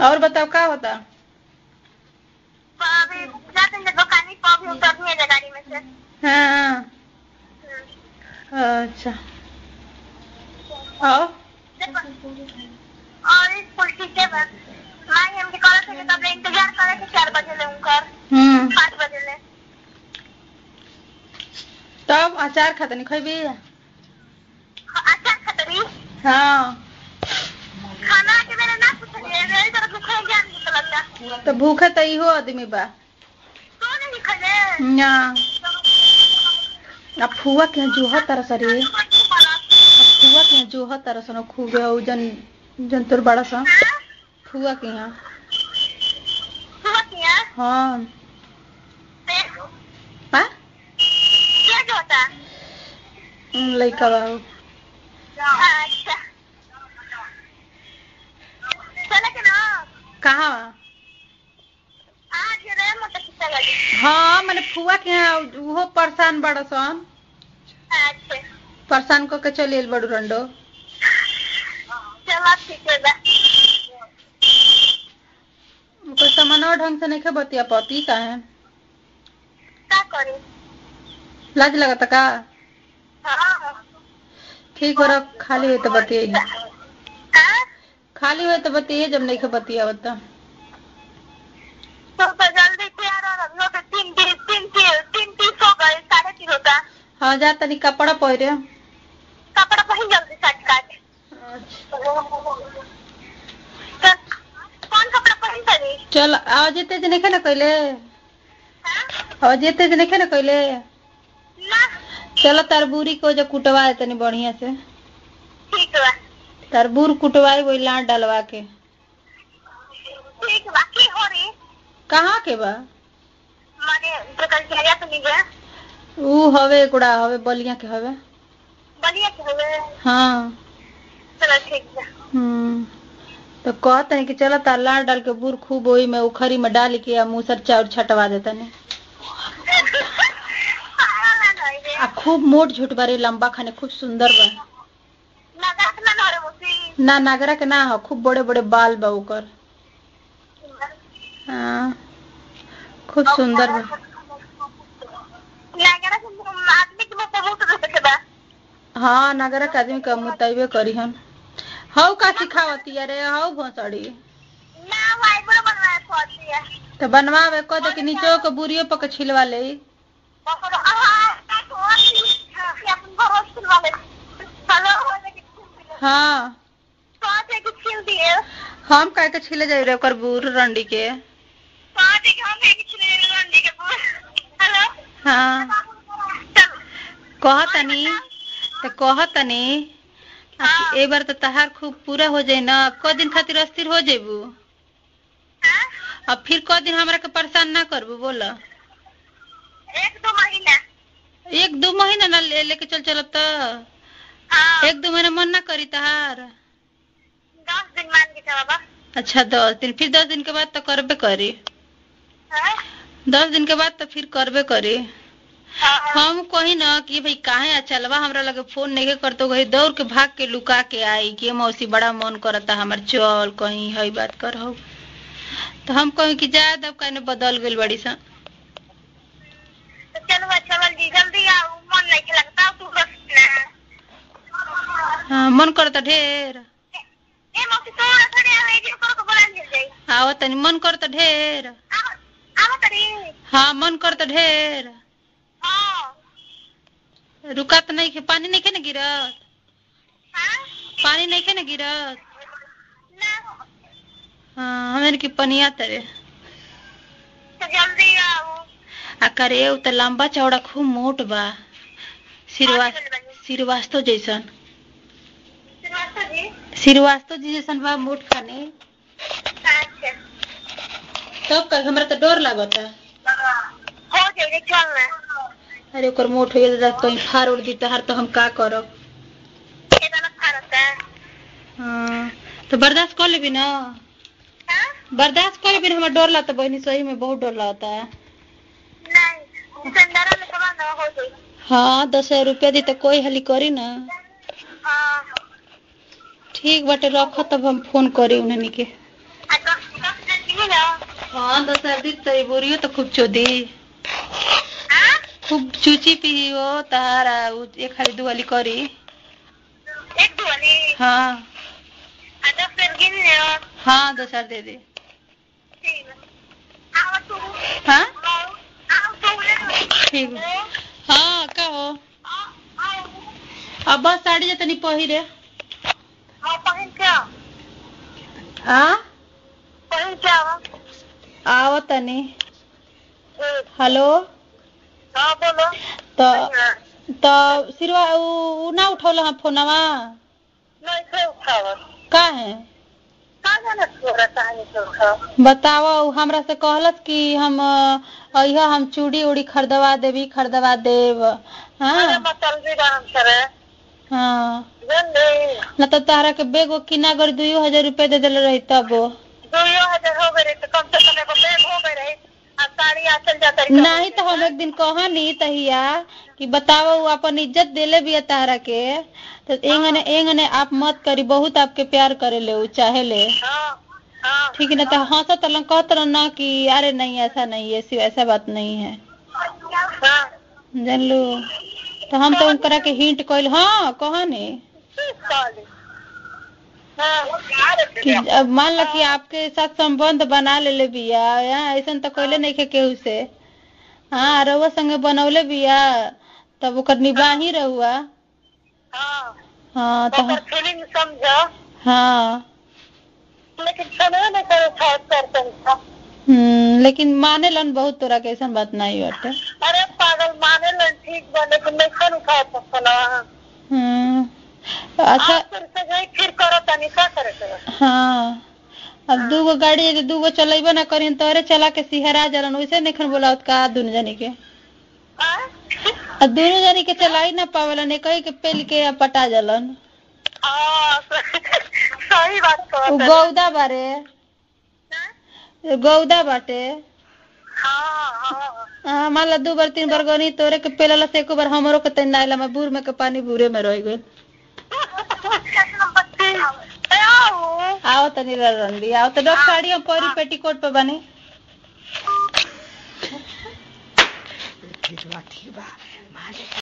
और बताओ क्या होता? अभी जाते हैं दुकानी को भी उतरनी है गाड़ी में से। हाँ अच्छा और स्कूल ठीक है बस माई हमके कॉल से तब इंतजार करे थे 4 बजे ले उनकर 5 बजे ले तब अचार खाता नहीं खैबी? अचार खतरी हाँ खाना के मैंने ना पूछलिए मेरी तरफ से खाए ज्ञान नहीं लगता तो भूखे तो इहो आदमी बा तो नहीं खाने ना अब फुआ के जो तरह सरी फुआ के जो तरह सन खूबे हो जन तोर बड़ा सा फुआ के यहाँ हाँ हाँ क्या जो होता लड़का बाबू अच्छा चला के ना कहाँ आज रे मोटरसाइकिल गाड़ी हाँ मैंने फुआ के यहाँ वो परेशान बड़ा सन अच्छा परेशान को के चलिए बड़ू रंडो चला ठीक है कोई सामान ढंग से नहीं खे बतिया पति का है क्या करी लाज लगता का हाँ ठीक हो रहा खाली हुई तो बतिए खाली हुई तो बतिए जब नहीं खे बतिया बता तो जल्दी तैयार हो रहा है 3:30 हो गए 3:30 होता हाँ जा तनी कपड़ा पहरे कपड़ा पहन जल्दी शर्ट काट कौन कपड़ा पहन तनी चल आज जेते जे नहीं ना कहले आज जेते जे नहीं ना कहले ना चलो तरबूरी को जो कुटवा है तनी बढ़िया से ठीक है तरबूर कुटवाई वही लाट डलवा के ठीक बाकी हो रही कहाँ के बा माने जो कल किया तो नहीं गया ऊ हवे कुड़ा हवे बलिया के हवे बलिया के हवे हाँ चलो ठीक है तो कहते हैं कि चलो तार लाट डाल के बूर खूब वही में उखरी में डाल के मूसर चाउर छटवा देता ने आ खूब मोट झूठ बारे लंबा खाने खूब सुंदर बा ना नागरा के ना हो खूब बड़े बड़े बाल बा ओकर हाँ खूब सुंदर बा हाँ नगरा के आदमी का मुताबिक करी हम हाउ का सिखावती अरे हाउ भोसड़ी तो बनवावे को दे कि नीचे के बुरियो पक छिलवा ले हाँ हम कह के छिले जाए रे ओकर बूर रंडी के हाँ कहतनी तो कहतनी एक बार तो तहार खूब पूरा हो जाए ना क दिन खातिर अस्थिर हो जेबू अब फिर क दिन हमरा के परेशान ना करबू बोला 1-2 महीना ना लेके चल चलब तो 1-2 महीना मन ना करी तहार 10 दिन मान के बाबा अच्छा 10 दिन फिर 10 दिन के बाद तो करबे करी 10 दिन के बाद तो फिर करबे करी हम कही ना कि भाई काहे चलवा हमरा लगे फोन नहीं करतो गई दौड़ के भाग के लुका के आई कि मौसी बड़ा मन करता हमर चल कहीं है बात करहो तो हम कहीं कि जा दब कहने बदल गइल बड़ी सा तो चलो जल्दी आओ मन नहीं लगता तू हाँ मन करता ढेर ए मौसी तो थोड़े आवे जे को बोला मिल जाई आओ तनी मन करता ढेर आओ तरी हाँ मन करता ढेर रुकात नहीं खे पानी नहीं खे ना गिरत पानी नहीं खे ना गिरत हाँ हमें की पनिया तरे तो जल्दी आओ आ करे उ त लंबा चौड़ा खूब मोट बा श्रीवास्तव जैसन श्रीवास्तव जी जैसन बा मोट खाने तब कल हमरा तो डर लागता हो जाए चल ना अरे ओकर मोट हो गया कहीं फाड़ उड़ दी तहार तो हम का करब हाँ तो बर्दाश्त कर लेबी ना बर्दाश्त कर लेबी हमरा डर लगता बहनी सही में बहुत डर लगता है हाँ 10,000 रुपया दी तो कोई हली करी ना ठीक बाटे रख तब हम फोन करी उन्हें के। हाँ तो सर्दी तो बोरियो तो खूब चोदी खूब चूची पी हो तारा एक खाली दुआली करी एक दुआली हाँ अच्छा फिर गिन ले हाँ 2 4 दे दे ठीक है आओ तू हाँ आओ तू ले ठीक हाँ का हो अब बस साड़ी जतनी पहिरे हाँ पहन क्या हाँ पहन क्या आओ तनी हेलो हाँ बोलो तो सिरवा उ ना उठौल हां फोनवा नहीं से उठाओ का है का जाने छोरा कहानी से उठाओ बताओ हमरा से कहलस कि हम अइहा हम चूड़ी उड़ी खरीदवा देब हां अरे मतल भी काम करे हां जल्दी ना तो तारा के बेग किना कर 2000 रुपया दे देले रही तब 2000 हो गए तो कम से कम एगो बैग हो गए रही अब साड़ी आ चल जाता नहीं तो हम एक दिन कहनी तहिया कि बताओ वो अपन इज्जत देले भी तारा के तो एंगने आप मत करी बहुत आपके प्यार करे ले उ चाहे ले ठीक है ना तो हंसत कहत ना कि अरे नहीं ऐसा नहीं है ऐसा बात नहीं है जान लो तो हम तो उनकरा के हिंट कइल हाँ कहनी कि अब मान लो कि आपके साथ संबंध बना ले बिया ऐसा तो कहले नहीं के केहू से हाँ रउआ संगे बनौले बिया तब ओकर निभाही रहुआ हाँ तो फीलिंग समझो हाँ लेकिन समझ नहीं करे था लेकिन माने लन बहुत तोरा के ऐसा बात नहीं बाटे अरे पागल माने लन ठीक बा लेकिन नहीं खन उठा सकला अच्छा फिर करो तनी का करे हाँ अब 2 गाड़ी यदि 2 चलेबे ना करी तोरे चला के सिहरा जलन वैसे नहीं बोलावत का दोनों जनी के दोनों जनी के चलाई ना पावलन एक ही के पेल के पटा जलन सही बात कहो गौदा बारे गौदा बाटे हाँ मान ला 2 बार 3 बार गनी तोरे के पेलला से 1 बार हमरो के तन नाइला में बूर में के पानी बूरे में रह गइल आओ तनी रंडी आओ तो डॉक्टर साड़ी हम परी पेटीकोट पे बने ठीक बा